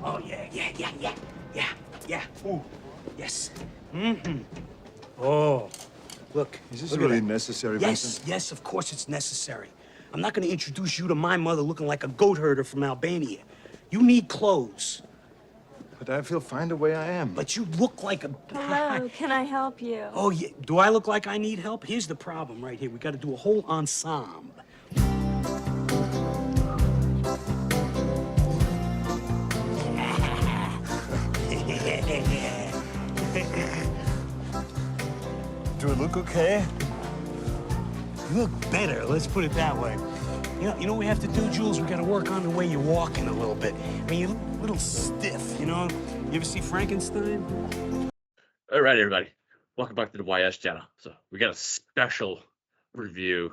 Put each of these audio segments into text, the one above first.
Oh, yeah. Ooh, yes. Mm-hmm. Oh, look. Is this Look at really that. necessary, Yes, Vincent? yes, of course it's necessary. I'm not going to introduce you to my mother looking like a goat herder from Albania. You need clothes. But I feel fine the way I am. But you look like a... Hello, can I help you? Oh, yeah. Do I look like I need help? Here's the problem right here. We got to do a whole ensemble. Do it look okay? You look better, let's put it that way. You know what we have to do, Jules? We got to work on the way you're walking a little bit. I mean, you look a little stiff, you know? You ever see Frankenstein? All right, everybody. Welcome back to the YS channel. So we got a special review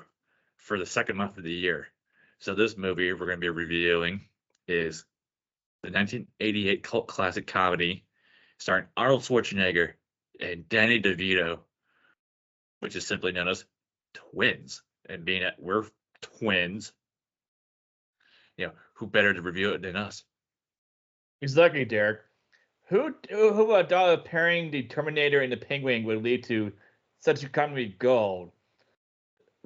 for the second month of the year. So this movie we're going to be reviewing is the 1988 cult classic comedy starring Arnold Schwarzenegger and Danny Devito, which is simply known as Twins. And being that we're twins, who better to review it than us? Exactly, Derek. Who thought that pairing the Terminator and the Penguin would lead to such a comedy gold?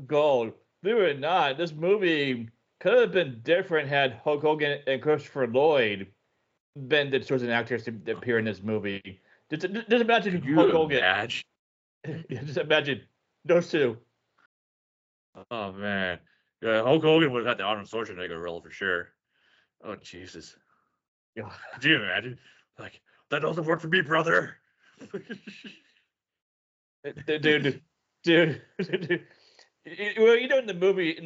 Believe it or not, this movie could have been different had Hulk Hogan and Christopher Lloyd been the chosen actors to appear in this movie. Just imagine Hulk Hogan. Just imagine those two. Oh man, yeah, Hulk Hogan would have had the Arnold Schwarzenegger role for sure. Oh Jesus, Yeah. could you imagine? Like, that doesn't work for me, brother. dude. Well, in the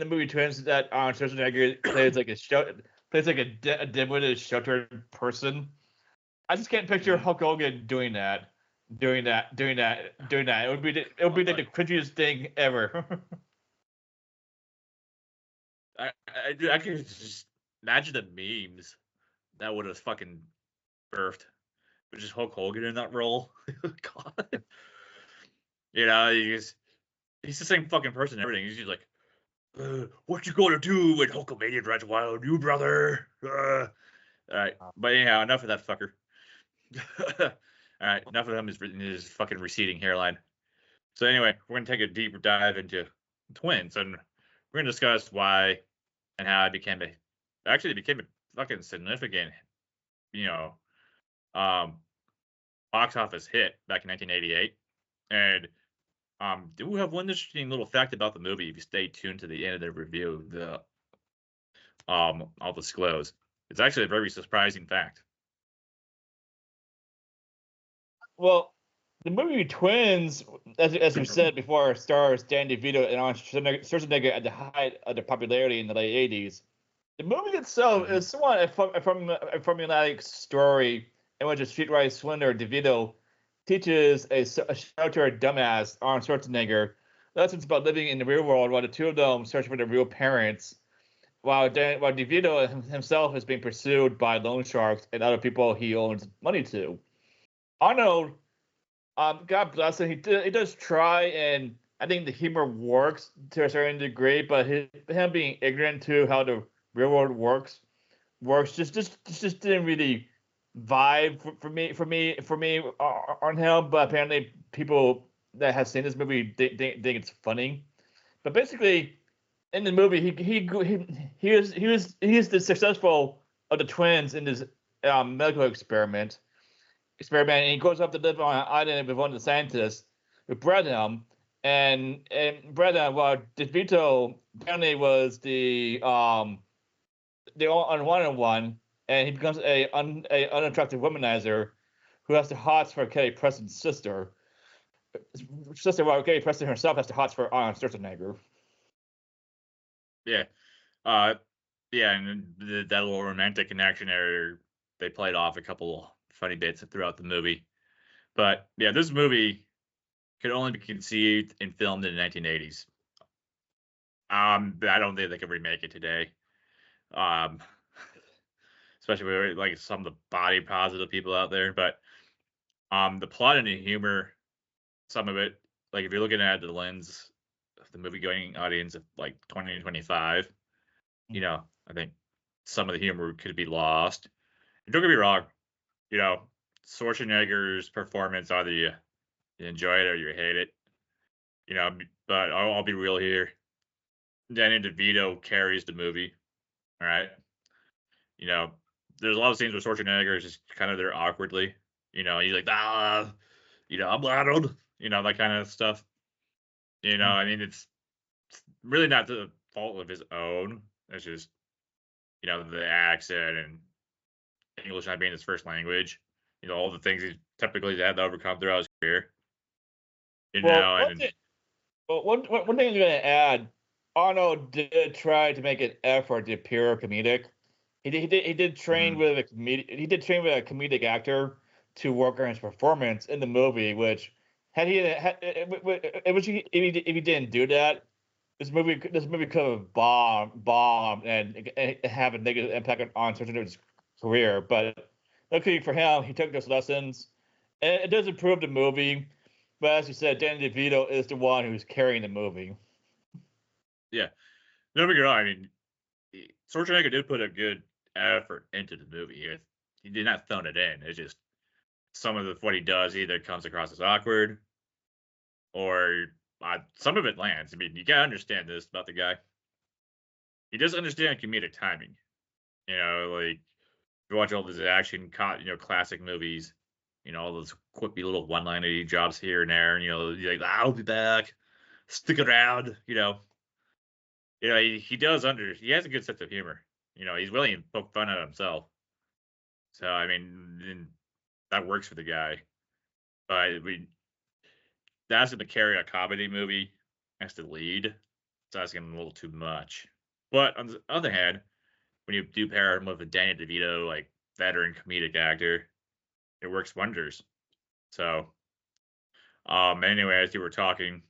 movie Twins, that Arnold Schwarzenegger plays like a dim-witted, sheltered person. I just can't picture Hulk Hogan doing that. It would be like the cringiest thing ever. I can just imagine the memes that would have fucking birthed, with just Hulk Hogan in that role. God, he's the same fucking person. And everything. He's just like, what you gonna do when Hulkamania drives wild, you brother? All right, but anyhow, enough of that fucker. All right, enough of him his fucking receding hairline. So anyway, we're gonna take a deeper dive into Twins, and we're gonna discuss why and how it became a fucking significant, box office hit back in 1988. And do have one interesting little fact about the movie. If you stay tuned to the end of the review, I'll disclose. It's actually a very surprising fact. Well, the movie Twins, as we said before, stars Danny DeVito and Arnold Schwarzenegger at the height of their popularity in the late 80s. The movie itself is somewhat a formulaic story in which a streetwise swindler, DeVito, teaches a sheltered dumbass, Arnold Schwarzenegger, lessons about living in the real world while the two of them search for their real parents, while DeVito himself is being pursued by loan sharks and other people he owns money to. Arnold, God bless him, he does try, and I think the humor works to a certain degree, but him being ignorant to how the real world works just didn't really vibe for me on him. But apparently people that have seen this movie think it's funny. But basically, in the movie, he is the successful of the twins in this medical experiment, and he goes up to live on an island with one of the scientists who bred him, and bred him. Well, DeVito apparently was the unwanted one, and he becomes a unattractive womanizer who has the hots for Kelly Preston's sister. While Kelly Preston herself has the hots for Arnold Schwarzenegger. Yeah, and that little romantic connection area, they played off a couple funny bits throughout the movie. But yeah, this movie could only be conceived and filmed in the 1980s. I don't think they could remake it today. Especially with like some of the body positive people out there. But the plot and the humor, some of it, like if you're looking at the lens of the movie going audience of like 20 to 25, I think some of the humor could be lost. Don't get me wrong, you know, Schwarzenegger's performance, either you enjoy it or you hate it, but I'll be real here. Danny DeVito carries the movie, all right? You know, there's a lot of scenes where Schwarzenegger is just kind of there awkwardly. He's like, I'm Arnold, that kind of stuff. I mean, it's really not the fault of his own. It's just, the accent and English not being his first language. All the things he typically had to overcome throughout his career. Well, And one thing I'm going to add, Arnold did try to make an effort to appear comedic. He did train mhm, with a comedic actor to work on his performance in the movie. Which had he had if he didn't do that, this movie could have bombed and have a negative impact on Schwarzenegger's career. But luckily for him, he took those lessons, and it does improve the movie. But as you said, Danny DeVito is the one who's carrying the movie. yeah, don't get me wrong. I mean, Schwarzenegger did put a good effort into the movie. He did not phone it in. It's just some of what he does either comes across as awkward or some of it lands. I mean, you gotta understand this about the guy. He doesn't understand comedic timing. Like you watch all these classic movies. All those quippy little one-liner he drops here and there, and you're like, I'll be back, stick around. He has a good sense of humor. He's willing to poke fun at himself. So I mean, that works for the guy. But that's to carry a comedy movie as the lead. It's asking him a little too much. But on the other hand, when you do pair him with a Danny DeVito, like veteran comedic actor, it works wonders. So, anyway, as you were talking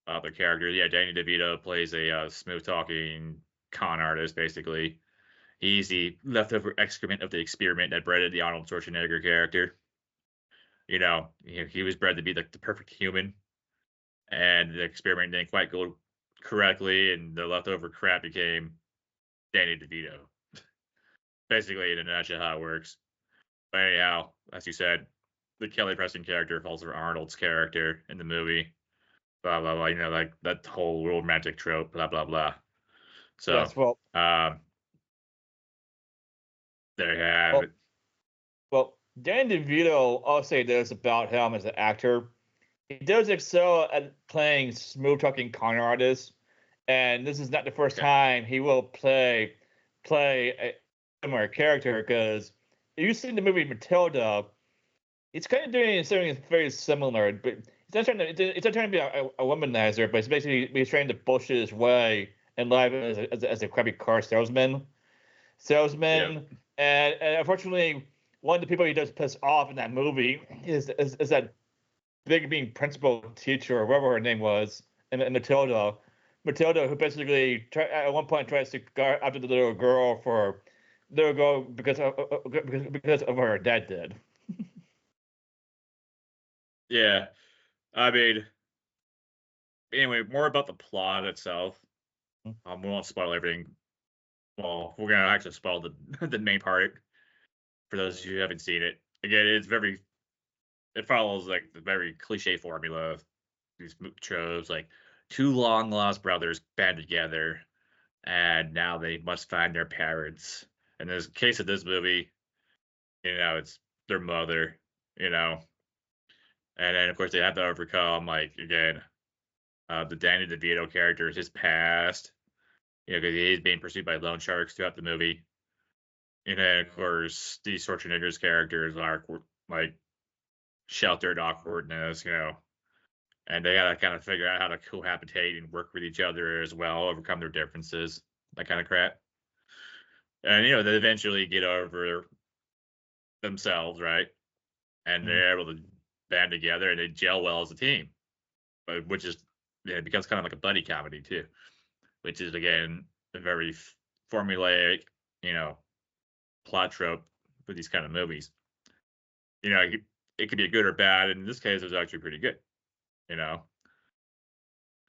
about the character, yeah, Danny DeVito plays a smooth talking con artist, basically. He's the leftover excrement of the experiment that bred the Arnold Schwarzenegger character. He was bred to be the perfect human, and the experiment didn't quite go correctly, and the leftover crap became Danny DeVito. Basically, in a nutshell, how it works. But anyhow, as you said, the Kelly Preston character falls for Arnold's character in the movie. Blah blah blah. Like that whole romantic trope. Blah blah blah. So, Yes, well, um, there you have well, it. well, Danny DeVito. I'll say this about him as an actor: he does excel at playing smooth talking con artists, and this is not the first Okay. time he will play a similar character. Because if you've seen the movie Matilda, it's kind of doing something very similar, but it's not trying to be a womanizer, but it's basically he's trying to bullshit his way in life as a crappy car Yeah. salesman, and unfortunately, one of the people he does piss off in that movie is that big being principal teacher or whatever her name was in Matilda. Matilda, who basically at one point tries to go after the little girl because of what her dad did. Yeah. I mean, anyway, more about the plot itself. We won't spoil everything. Well, we're gonna actually spoil the the main part for those of you who haven't seen it. Again, it follows like the very cliche formula of these tropes, like two long lost brothers band together, and now they must find their parents. In this case of this movie, it's their mother, you know, and then of course they have to overcome, like, again, the Danny DeVito character is his past, because he's being pursued by loan sharks throughout the movie. And then, of course, Steve Schwarzenegger's character is like sheltered awkwardness, and they gotta kind of figure out how to cohabitate and work with each other as well, overcome their differences, that kind of crap. And they eventually get over themselves, right? And Mhm. they're able to band together and they gel well as a team, but which is it becomes kind of like a buddy comedy too, which is again a very formulaic, you know, plot trope for these kind of movies. It could be good or bad. In this case, it was actually pretty good. You know,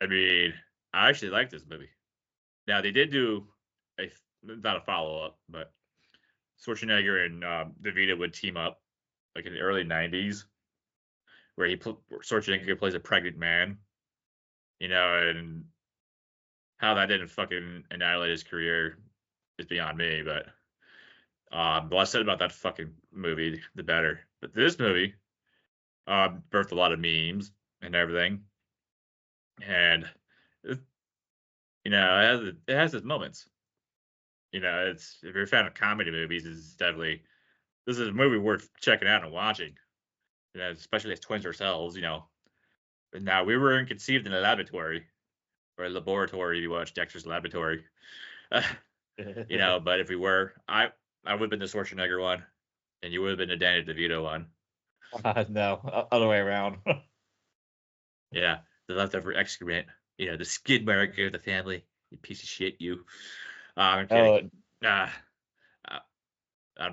I mean, I actually like this movie. Now they did do not a follow up, but Schwarzenegger and Devito would team up, like in the early '90s, where Schwarzenegger plays a pregnant man, and how that didn't fucking annihilate his career is beyond me. But the less said about that fucking movie, the better. But this movie birthed a lot of memes and everything, and it, it has its moments. It's if you're a fan of comedy movies, this is a movie worth checking out and watching. Especially as twins ourselves. But now we weren't conceived in a laboratory or a laboratory. If you watch Dexter's Laboratory, But if we were, I would have been the Schwarzenegger one, and you would have been the Danny DeVito one. No, other way around. Yeah, the leftover excrement. The skid mark of the family. You piece of shit, you. I'm kidding. I'm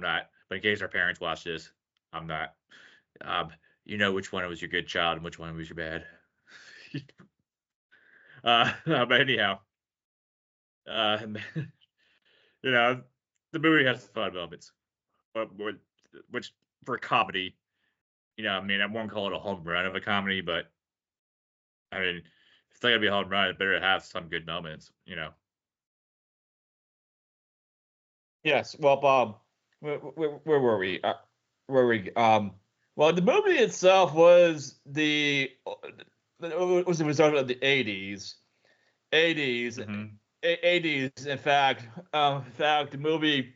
not. But in case our parents watch this, I'm not. You know which one was your good child and which one was your bad. But anyhow, the movie has fun moments, which for comedy, I won't call it a home run of a comedy, but I mean, if it's not gonna be a home run, it better have some good moments, Yes. Well, Bob, where were we? Well, the movie itself was the result of the 80s. 80s. Mhm. 80s. In fact, the movie,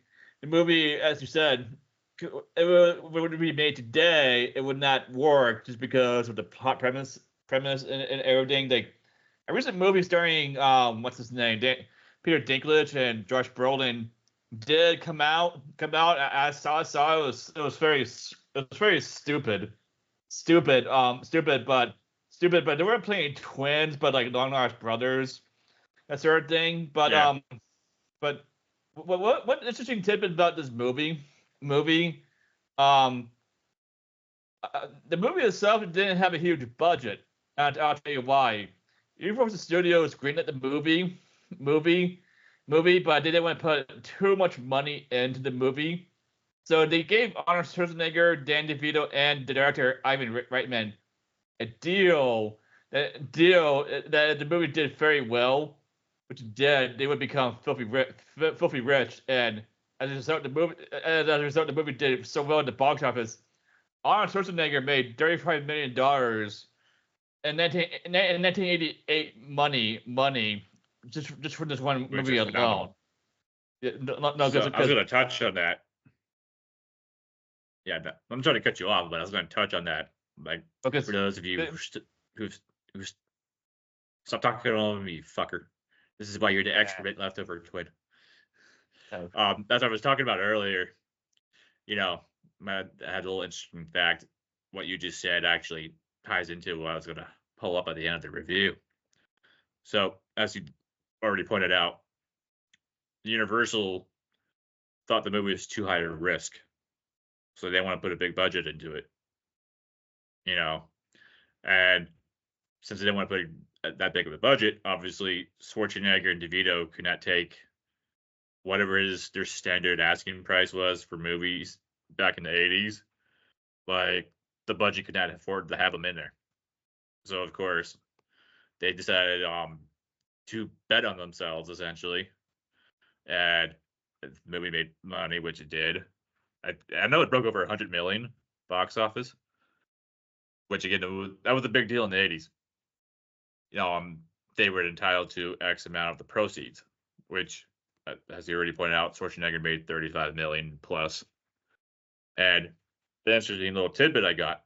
as you said, it would be made today. It would not work just because of the plot premise and everything. Like a recent movie starring what's his name, Peter Dinklage and Josh Brolin did come out. I saw it. It was very stupid. But they weren't playing twins, but like long lost brothers, that sort of thing. But Yeah. but what interesting tidbit about this movie? Um, the movie itself didn't have a huge budget. And I'll tell you why. Universal Studios greenlit the movie, but they didn't want to put too much money into the movie. So they gave Arnold Schwarzenegger, Dan DeVito, and the director Ivan Reitman a deal that the movie did very well, which did they would become filthy rich, and as a result, the movie did so well at the box office. Arnold Schwarzenegger made $35 million in 1988 money just for this one Which movie is alone. phenomenal. Yeah, So I was going to touch on that. Yeah, I'm trying to cut you off, but I was going to touch on that. Like, for those of you who've stop talking on me, fucker. This is why you're the excrement leftover twin. As I was talking about earlier, I had a little interesting fact. What you just said actually ties into what I was going to pull up at the end of the review. So, as you already pointed out, Universal thought the movie was too high a risk, so they want to put a big budget into it. And since they didn't want to put that big of a budget, obviously Schwarzenegger and DeVito could not take whatever it is their standard asking price was for movies back in the 80s. Like, the budget could not afford to have them in there. So, of course, they decided to bet on themselves, essentially. And the movie made money, which it did. I know it broke over 100 million box office, which, again, that was a big deal in the 80s. They were entitled to X amount of the proceeds, which, as you already pointed out, Schwarzenegger made 35 million plus. And the interesting little tidbit I got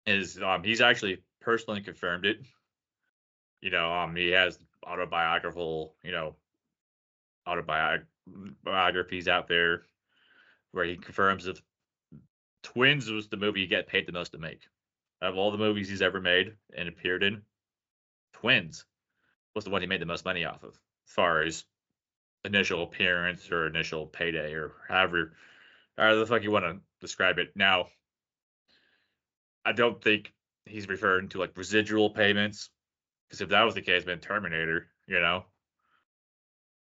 is he's actually personally confirmed it. He has autobiographies out there where he confirms that Twins was the movie he get paid the most to make. Out of all the movies he's ever made and appeared in, Twins was the one he made the most money off of, as far as initial appearance or initial payday or however the fuck you want to describe it. Now, I don't think he's referring to like residual payments, because if that was the case, then Terminator,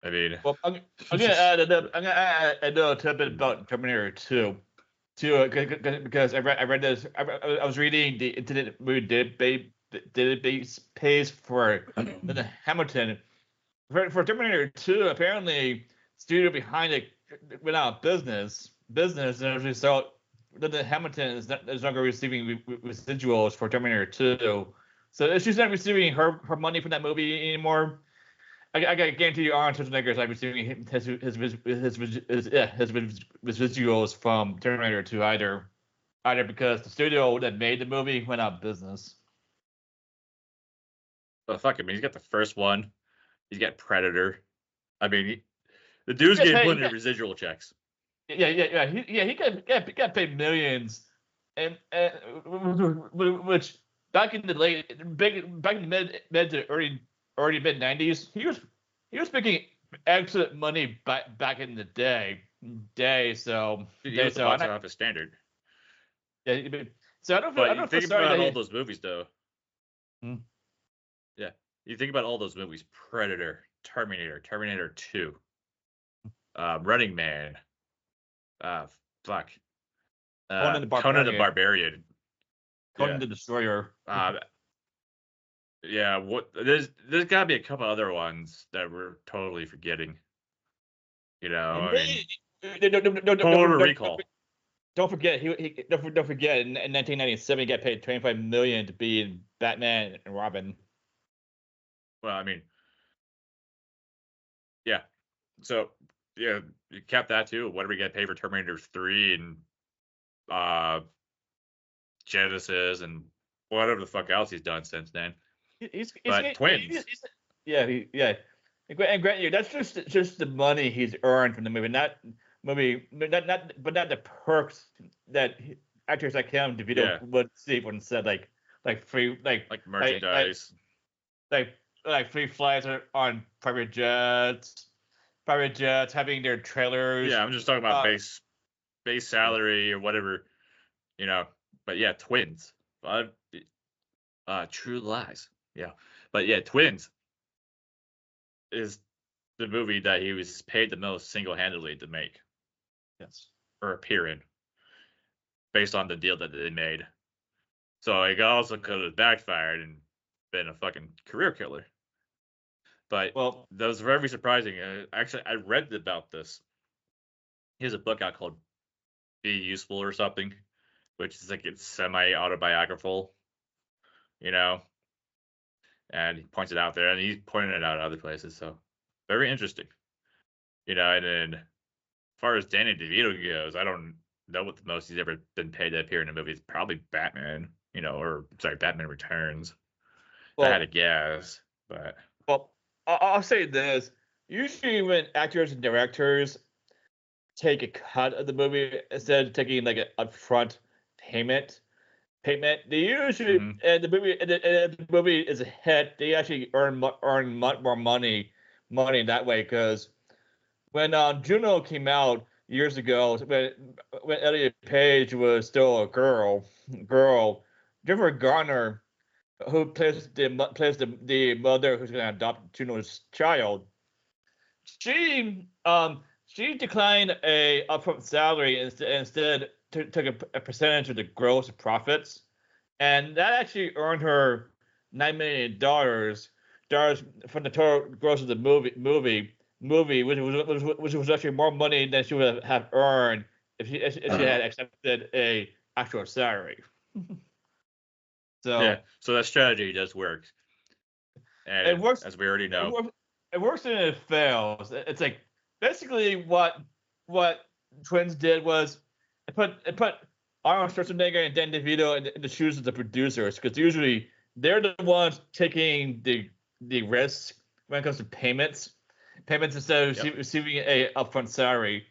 I mean, Well, I'm gonna add a little tidbit about Terminator 2, because I read this. I was reading the Internet Movie Database page for the Hamilton for Terminator 2. Apparently, studio behind it went out of business, and as a result, the Hamilton is no longer receiving residuals for Terminator 2. So she's not receiving her money from that movie anymore. I guarantee you, Arnold Schwarzenegger is like receiving his residuals from Terminator 2 either because the studio that made the movie went out of business. but fuck, I mean, he's got the first one. He's got Predator. I mean, the dude's Yes, getting hey, put into yeah. residual checks. He got paid millions, and which back in the mid to early mid '90s, he was making excellent money back in the day. So He was the box office standard. yeah, so I don't But feel you think sorry about that all those movies, though. Hmm. Yeah, you think about all those movies: Predator, Terminator 2, Running Man, fuck, Conan the Conan the Barbarian. Barbarian. Conan Yeah. the Destroyer. Yeah, there's got to be a couple other ones that we're totally forgetting. You know, I mean, Total Recall. Don't forget, don't forget. In 1997, he got paid $25 million to be in Batman and Robin. Well, I mean, yeah. So yeah, you kept that too. What do we get paid for Terminator 3 and Genesis and whatever the fuck else he's done since then? Twins. Yeah. And grant you, that's just the money he's earned from the movie, not the perks that actors like him, Devito, would see when said like free like merchandise, like free flights on private jets, having their trailers. Yeah, I'm just talking about base salary or whatever, you know. But yeah, Twins. True Lies. Yeah, but yeah, Twins is the movie that he was paid the most single-handedly to make. Yes. Or appear in, based on the deal that they made. So it also could have backfired and been a fucking career killer. But that was very surprising. Actually, I read about this. He has a book out called Be Useful or something, which is like it's semi-autobiographical, you know. And he points it out there, and he's pointing it out other places. So very interesting, you know. And then as far as Danny DeVito goes, I don't know what the most he's ever been paid to appear in a movie. It's probably Batman, you know, or sorry, Batman Returns. I had to guess, but I'll say this: usually when actors and directors take a cut of the movie instead of taking like an upfront payment, they usually and the movie is a hit. They actually earn much more money that way, because when Juno came out years ago, when Elliot Page was still a girl, Jennifer Garner, who plays the mother who's going to adopt Juno's child, she declined a upfront salary and instead took a percentage of the gross profits, and that actually earned her $9 million from the total gross of the movie, which was actually more money than she would have earned if she had accepted a actual salary. So that strategy does work. And it works, as we already know. It works and it fails. It's like basically what Twins did was it put Arnold Schwarzenegger and Dan DeVito in the shoes of the producers, because usually they're the ones taking the risk when it comes to payments instead of receiving a upfront salary,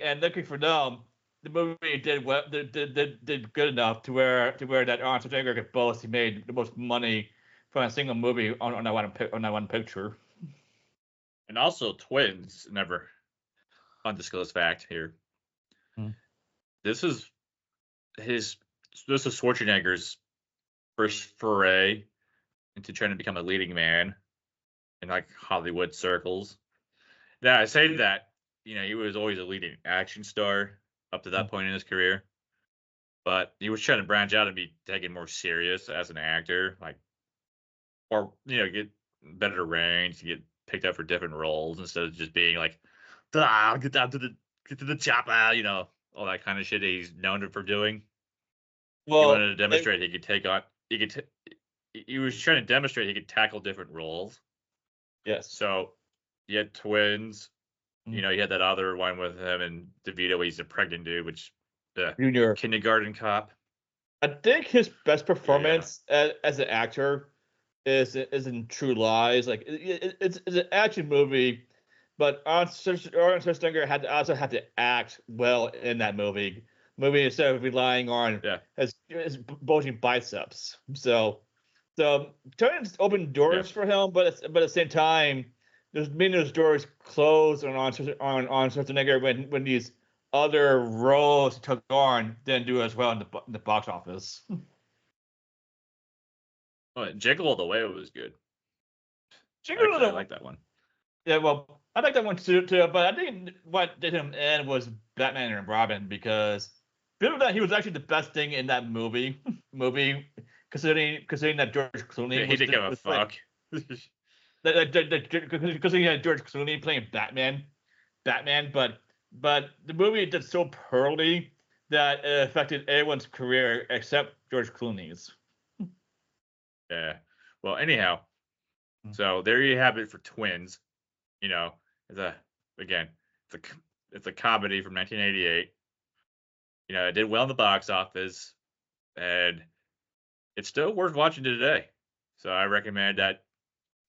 and looking for them. The movie did good enough to where that Arnold Schwarzenegger could boast he made the most money from a single movie on that one picture. And also, Twins, never undisclosed fact here. This is Schwarzenegger's first foray into trying to become a leading man in like Hollywood circles. Yeah, I say that, he was always a leading action star up to that point in his career, but he was trying to branch out and be taken more serious as an actor, like, or, get better range, get picked up for different roles instead of just being like, "Ah, get to the chopper," all that kind of shit that he's known for doing. He wanted Well, to demonstrate he could take on, he was trying to demonstrate he could tackle different roles. yes. So he had twins. Mm. He had that other one with him and Devito. He's a pregnant dude, which the Junior. kindergarten cop. I think his best performance as an actor is in True Lies. Like it's an action movie, but Arnold Schwarzenegger also had to act well in that movie instead of relying on his bulging biceps. So Tony's opened doors for him, but at the same time, there's been those doors closed on Schwarzenegger when these other roles he took on didn't do as well in the box office. Oh, Jingle All the Way was good. Jingle All Actually, I the like that one. Yeah, well, I like that one too. But I think what did him in was Batman and Robin because believe that he was actually the best thing in that movie. Considering that George Clooney He didn't give a fuck. Because he had George Clooney playing Batman, but the movie did so poorly that it affected everyone's career except George Clooney's. Yeah. Well, anyhow, so there you have it for Twins. It's a comedy from 1988. It did well in the box office, and it's still worth watching today. So I recommend that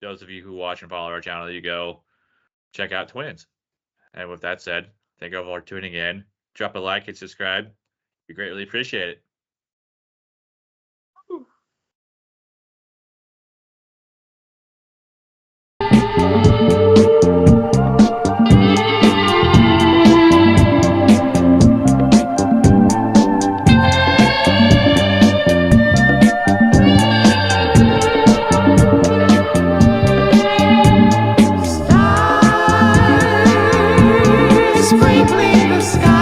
those of you who watch and follow our channel, you go check out Twins. And with that said, thank you all for tuning in. Drop a like and subscribe. We greatly appreciate it. Sprinkling the sky.